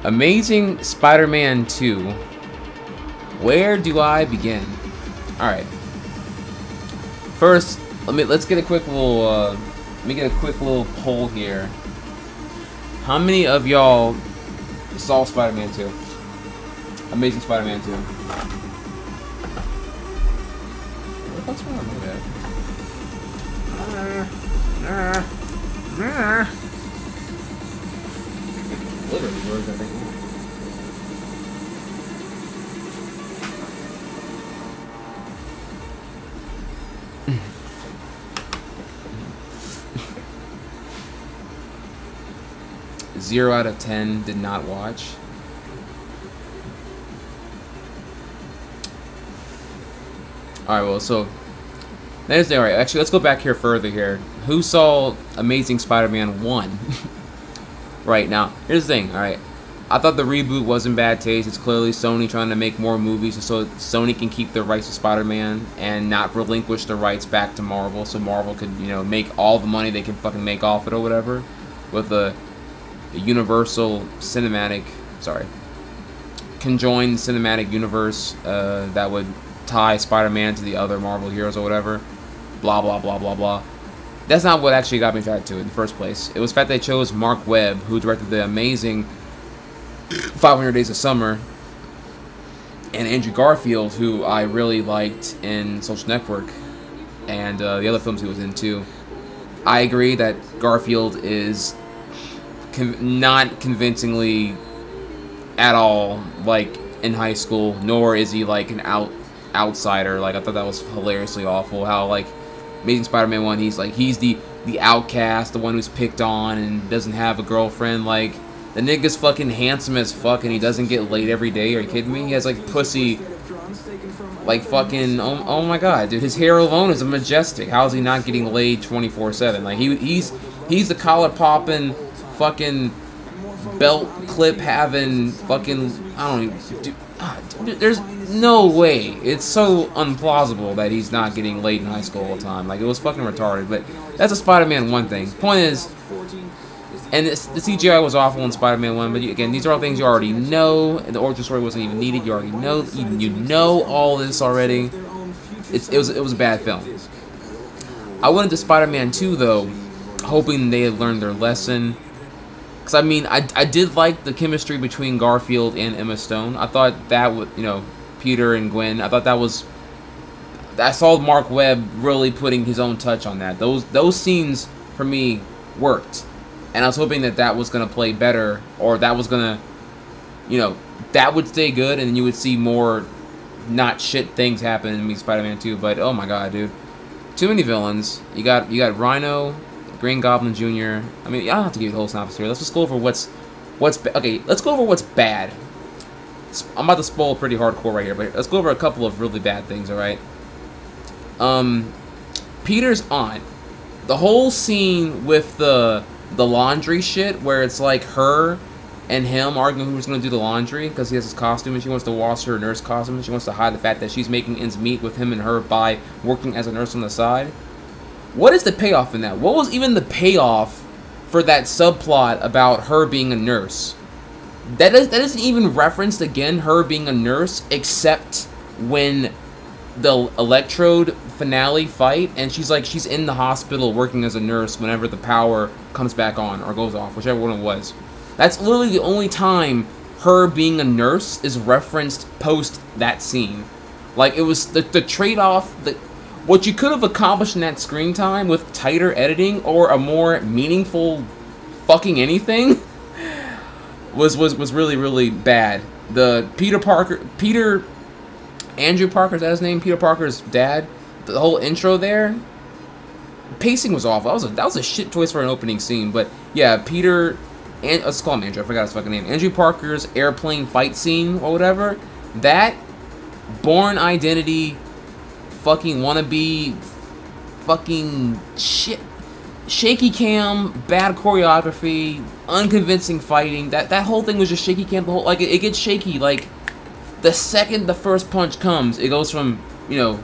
Amazing Spider-Man 2. Where do I begin? Alright. First, let's get a quick little let me get a quick little poll here. How many of y'all saw Spider-Man 2? Amazing Spider-Man 2. What the fuck's wrong with that? Literally words, I think. 0 out of 10 did not watch. Alright, well, so there's the alright. Actually, let's go back here further here. Who saw Amazing Spider-Man 1? Right now, here's the thing, alright. I thought the reboot was in bad taste. It's clearly Sony trying to make more movies so Sony can keep the rights to Spider-Man and not relinquish the rights back to Marvel, so Marvel could, you know, make all the money they can fucking make off it or whatever. With the Universal Cinematic, conjoined cinematic universe that would tie Spider-Man to the other Marvel heroes or whatever. Blah, blah, blah, blah, blah. That's not what actually got me attracted to it in the first place. It was the fact they chose Mark Webb, who directed the amazing 500 Days of Summer, and Andrew Garfield, who I really liked in Social Network, and the other films he was in too. I agree that Garfield is not convincingly at all like in high school, nor is he like an outsider. Like, I thought that was hilariously awful. How like Amazing Spider-Man 1, he's the outcast, the one who's picked on and doesn't have a girlfriend. Like, the nigga's fucking handsome as fuck and he doesn't get laid every day. Are you kidding me? He has like pussy, like fucking, oh my god, dude, his hair alone is majestic. How is he not getting laid 24/7? Like, he's the collar popping, fucking belt clip having, fucking, I don't even, dude, there's no way. It's so unplausible that he's not getting laid in high school all the time. Like, it was fucking retarded. But that's a Spider-Man 1 thing. Point is, and the CGI was awful in Spider-Man 1, but again, these are all things you already know. The origin story wasn't even needed. You already know, you know all this already. It was a bad film. I went into Spider-Man 2 though, hoping they had learned their lesson. Cause I mean, I did like the chemistry between Garfield and Emma Stone. I thought that would, you know, Peter and Gwen. I thought that was. I saw Mark Webb really putting his own touch on that. Those scenes for me worked, and I was hoping that was gonna play better, or that was gonna, you know, that would stay good, and you would see more not shit things happen in Spider-Man 2. But oh my god, dude, too many villains. You got Rhino, Green Goblin Jr. I mean, I don't have to give you the whole synopsis here. Let's just go over okay, let's go over what's bad. I'm about to spoil pretty hardcore right here, but let's go over a couple of really bad things, alright? Peter's aunt. The whole scene with the laundry shit, where it's like her and him arguing who's going to do the laundry, because he has his costume and she wants to wash her nurse costume, and she wants to hide the fact that she's making ends meet with him and her by working as a nurse on the side. What is the payoff in that? What was even the payoff for that subplot about her being a nurse? That isn't even referenced again, her being a nurse, except when the Electrode finale fight, and she's in the hospital working as a nurse whenever the power comes back on or goes off, whichever one it was. That's literally the only time her being a nurse is referenced post that scene. Like, it was the trade-off, what you could have accomplished in that screen time with tighter editing or a more meaningful fucking anything was really, really bad. The Andrew Parker, is that his name? Peter Parker's dad. The whole intro there, pacing was awful. That was a shit choice for an opening scene. But yeah, let's call him Andrew. I forgot his fucking name. Andrew Parker's airplane fight scene or whatever. That Bourne Identity fucking wannabe fucking shit. Shaky cam, bad choreography, unconvincing fighting. That whole thing was just shaky cam. The whole, like, it gets shaky. Like, the second the first punch comes, it goes from, you know,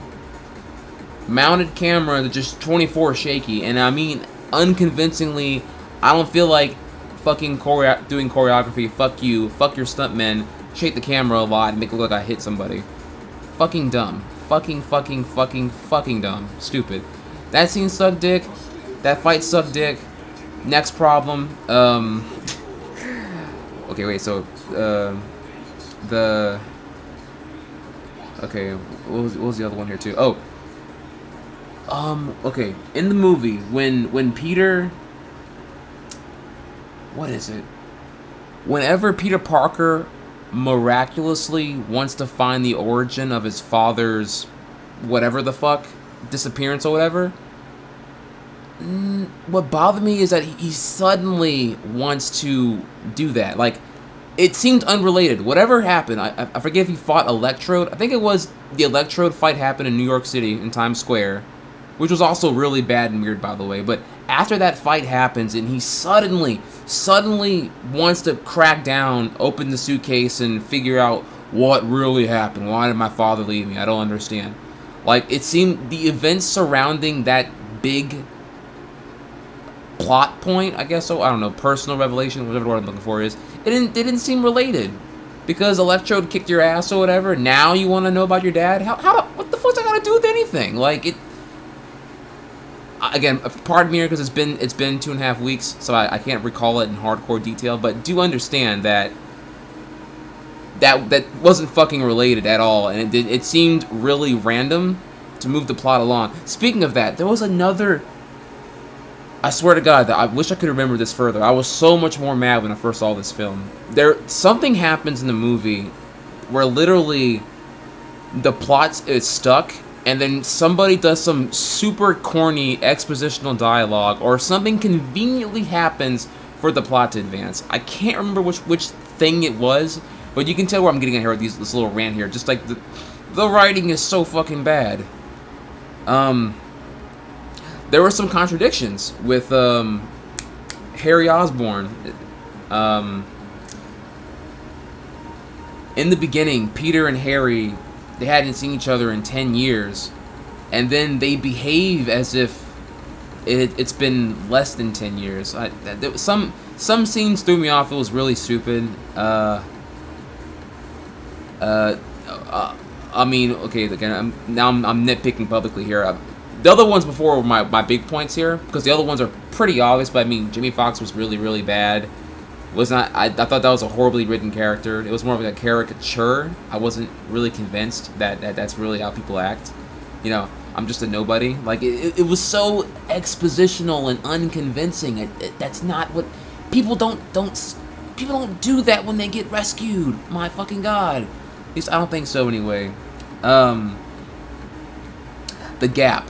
mounted camera to just 24 shaky. And I mean, unconvincingly, I don't feel like fucking doing choreography. Fuck you. Fuck your stuntmen. Shake the camera a lot and make it look like I hit somebody. Fucking dumb. Fucking dumb. Stupid. That scene sucked dick. That fight sucked dick. Next problem. Okay, wait, so, okay, what was the other one here, too? Oh. Okay, in the movie, when Peter... What is it? Whenever Peter Parker miraculously wants to find the origin of his father's whatever the fuck, disappearance or whatever, what bothered me is that he suddenly wants to do that. Like, it seemed unrelated. Whatever happened, I forget if he fought Electrode. I think it was the Electrode fight happened in New York City, in Times Square, which was also really bad and weird, by the way. But after that fight happens, and he suddenly wants to crack down, open the suitcase, and figure out what really happened. Why did my father leave me? I don't understand. Like, it seemed the events surrounding that big plot point, I guess so, I don't know, personal revelation, whatever the word I'm looking for is, it didn't seem related. Because Electrode kicked your ass or whatever, now you want to know about your dad? What the fuck's that got to do with anything? Like, it... Again, pardon me here, because it's been 2.5 weeks, so I can't recall it in hardcore detail, but do understand that wasn't fucking related at all, and it seemed really random to move the plot along. Speaking of that, there was another... I swear to God, that I wish I could remember this further. I was so much more mad when I first saw this film. Something happens in the movie where literally the plot is stuck, and then somebody does some super corny expositional dialogue, or something conveniently happens for the plot to advance. I can't remember which thing it was, but you can tell where I'm getting at here with this little rant here. Just like the writing is so fucking bad. There were some contradictions with Harry Osborn. In the beginning, Peter and Harry, they hadn't seen each other in 10 years, and then they behave as if it's been less than 10 years. Some scenes threw me off. It was really stupid. I mean, okay, again, I'm nitpicking publicly here. The other ones before were my big points here, because the other ones are pretty obvious, but I mean, Jamie Foxx was really, really bad. I thought that was a horribly written character. It was more of like a caricature. I wasn't really convinced that that's really how people act. You know, I'm just a nobody. Like, it was so expositional and unconvincing. That's not what... People don't do that when they get rescued. My fucking God. At least I don't think so anyway. The Gap.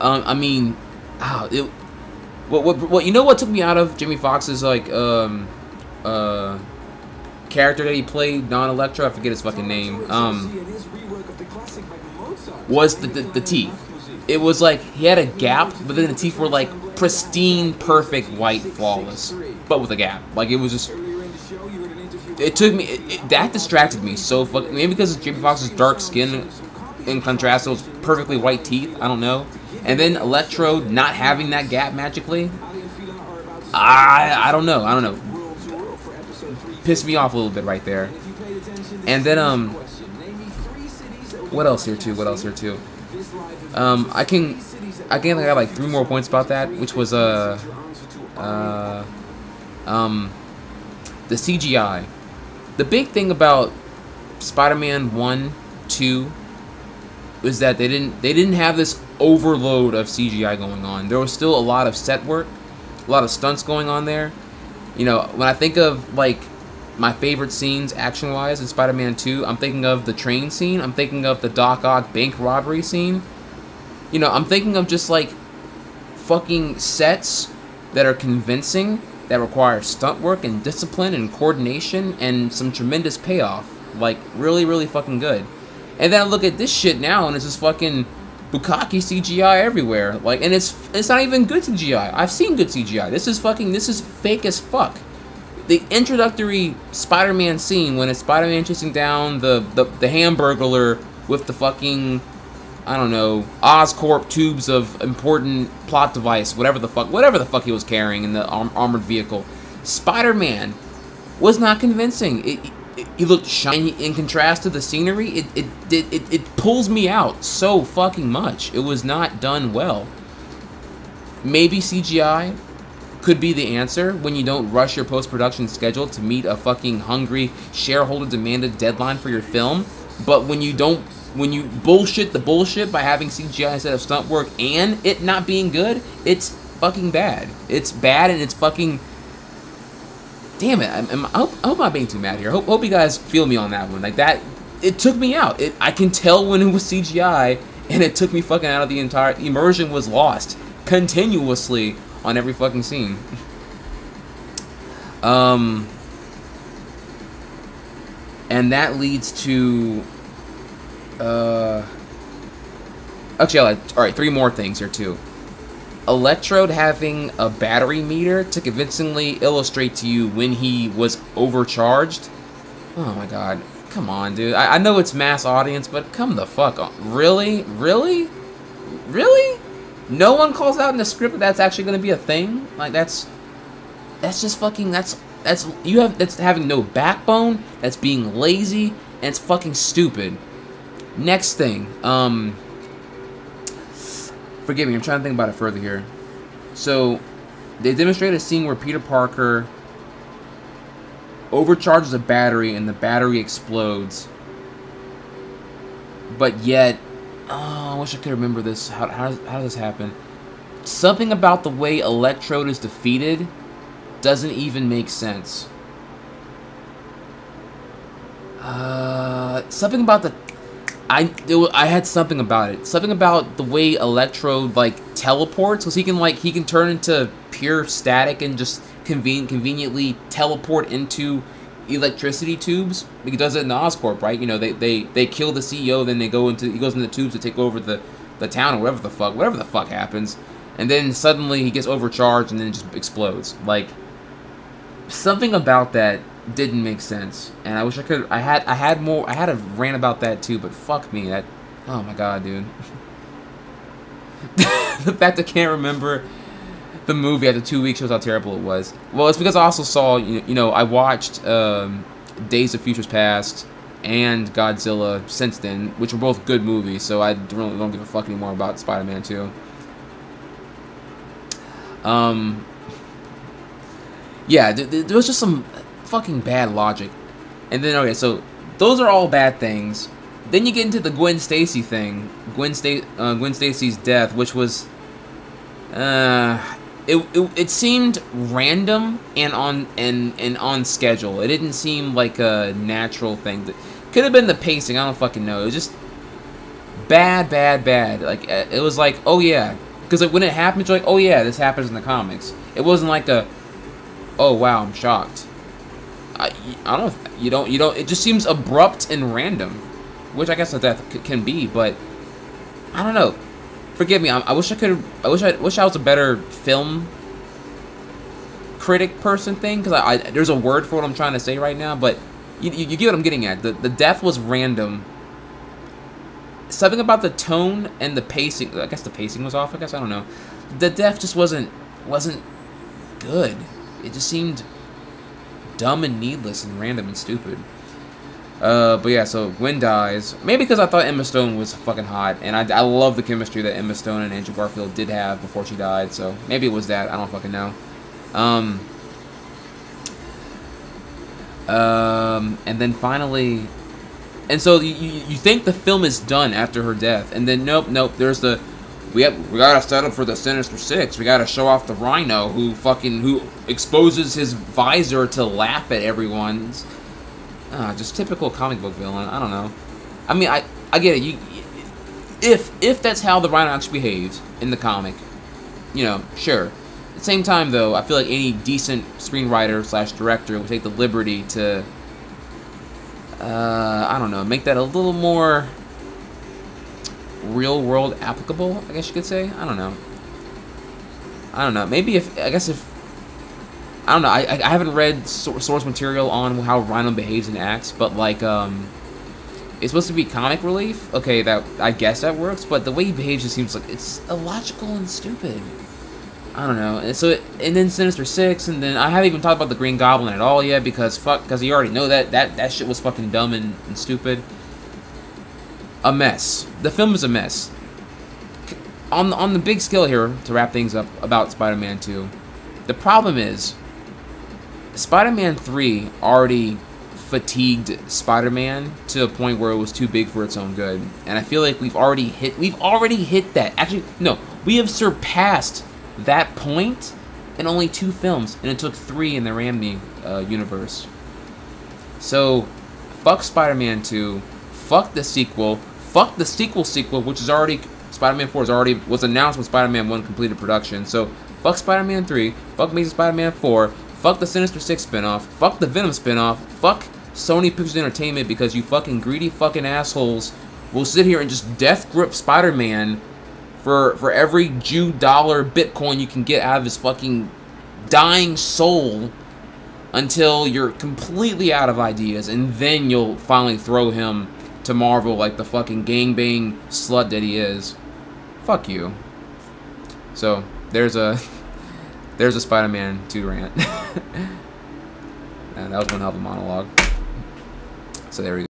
I mean, what you know what took me out of Jamie Foxx's like character that he played, non-Electro, I forget his fucking name. Was the teeth. It was like he had a gap, but then the teeth were like pristine, perfect, white, flawless, but with a gap. Like, it was just. It took me. That distracted me so fucking. Maybe because of Jamie Foxx's dark skin, in contrast to those perfectly white teeth. I don't know. And then Electrode not having that gap magically. I don't know. Pissed me off a little bit right there. And then what else here too? I got like 3 more points about that, which was the CGI. The big thing about Spider-Man 1, 2 was that they didn't have this overload of CGI going on. There was still a lot of set work, a lot of stunts going on there. You know, when I think of like my favorite scenes action-wise in Spider-Man 2, I'm thinking of the train scene. I'm thinking of the Doc Ock bank robbery scene. You know, I'm thinking of just like fucking sets that are convincing, that require stunt work and discipline and coordination and some tremendous payoff. Like, really, really fucking good. And then I look at this shit now, and it's just fucking bukkake CGI everywhere. Like, and it's not even good CGI. I've seen good CGI. This is fake as fuck. The introductory Spider-Man scene when it's Spider-Man chasing down the Hamburglar with the fucking, I don't know, Oscorp tubes of important plot device, whatever the fuck he was carrying in the armored vehicle. Spider-Man was not convincing. It looked shiny in contrast to the scenery. It pulls me out so fucking much. It was not done well. Maybe CGI could be the answer when you don't rush your post-production schedule to meet a fucking hungry shareholder-demanded deadline for your film. But when you bullshit the bullshit by having CGI instead of stunt work and it not being good, it's fucking bad. It's bad and it's fucking... Damn it, I hope I'm not being too mad here. Hope you guys feel me on that one. Like, that, it took me out. I can tell when it was CGI, and it took me fucking out of the entire... Immersion was lost continuously on every fucking scene. And that leads to... Actually, alright, 3 more things here, too. Electrode having a battery meter to convincingly illustrate to you when he was overcharged. Oh my god. Come on, dude. I know it's mass audience, but come the fuck on. Really? Really? Really? No one calls out in the script that that's actually going to be a thing? Like, that's just fucking, that's having no backbone, that's being lazy, and it's fucking stupid. Next thing, forgive me, I'm trying to think about it further here. So, they demonstrated a scene where Peter Parker overcharges a battery and the battery explodes. But yet, oh, I wish I could remember this. How does this happen? Something about the way Electrode is defeated doesn't even make sense. Something about the... I had something about it. Something about the way Electrode, like, teleports. Because he can turn into pure static and just conveniently teleport into electricity tubes. He does it in the Oscorp, right? You know, they kill the CEO, then he goes into the tubes to take over the town or whatever the fuck happens. And then suddenly he gets overcharged and then it just explodes. Like, something about that didn't make sense, and I wish I could. I had a rant about that too, but fuck me, that. Oh my god, dude. The fact I can't remember the movie after 2 weeks shows how terrible it was. Well, it's because I also saw, you know, I watched Days of Futures Past and Godzilla since then, which were both good movies. So I really don't give a fuck anymore about Spider-Man 2. Yeah, there was just some fucking bad logic. And then, okay, so those are all bad things. Then you get into the Gwen Stacy thing. Gwen Stacy's death, which was... It seemed random and on schedule. It didn't seem like a natural thing. Could have been the pacing, I don't fucking know. It was just bad. Like, it was like, oh yeah. Because like, when it happens, you're like, oh yeah, this happens in the comics. It wasn't like a, oh wow, I'm shocked. I don't, you don't, it just seems abrupt and random, which I guess that can be, but I don't know. Forgive me, I wish I was a better film critic person thing, because there's a word for what I'm trying to say right now, but you get what I'm getting at. The death was random. Something about the tone and the pacing, I guess the pacing was off, I don't know. The death just wasn't good. It just seemed dumb and needless and random and stupid. But yeah, so Gwen dies. Maybe because I thought Emma Stone was fucking hot, and I love the chemistry that Emma Stone and Andrew Garfield did have before she died, so maybe it was that. I don't fucking know. And then finally... And so you think the film is done after her death, and then nope, there's the... We gotta set up for the Sinister Six. We gotta show off the Rhino who exposes his visor to laugh at everyone. Just typical comic book villain. I don't know. I mean, I get it. If that's how the Rhino actually behaves in the comic, you know, sure. At the same time, though, I feel like any decent screenwriter / director would take the liberty to, I don't know, make that a little more real-world applicable, I guess you could say. I don't know. Maybe if I don't know. I haven't read source material on how Rhino behaves and acts, but like it's supposed to be comic relief. Okay, I guess that works. But the way he behaves just seems like it's illogical and stupid. I don't know. And then Sinister Six, and then I haven't even talked about the Green Goblin at all yet because you already know that shit was fucking dumb and stupid. A mess. The film is a mess. On the big scale here, to wrap things up about Spider-Man 2, the problem is Spider-Man 3 already fatigued Spider-Man to a point where it was too big for its own good, and I feel like we've already hit that. Actually, no, we have surpassed that point in only 2 films, and it took 3 in the Raimi universe. So, fuck Spider-Man 2, fuck the sequel, which is already, Spider-Man 4 was announced when Spider-Man 1 completed production. So, fuck Spider-Man 3, fuck Amazing Spider-Man 4, fuck the Sinister Six spinoff, fuck the Venom spinoff, fuck Sony Pictures Entertainment, because you fucking greedy fucking assholes will sit here and just death grip Spider-Man for every Jew dollar Bitcoin you can get out of his fucking dying soul until you're completely out of ideas, and then you'll finally throw him to Marvel like the fucking gangbang slut that he is. Fuck you. So, there's a Spider-Man 2 rant. And that was one hell of a monologue. So there we go.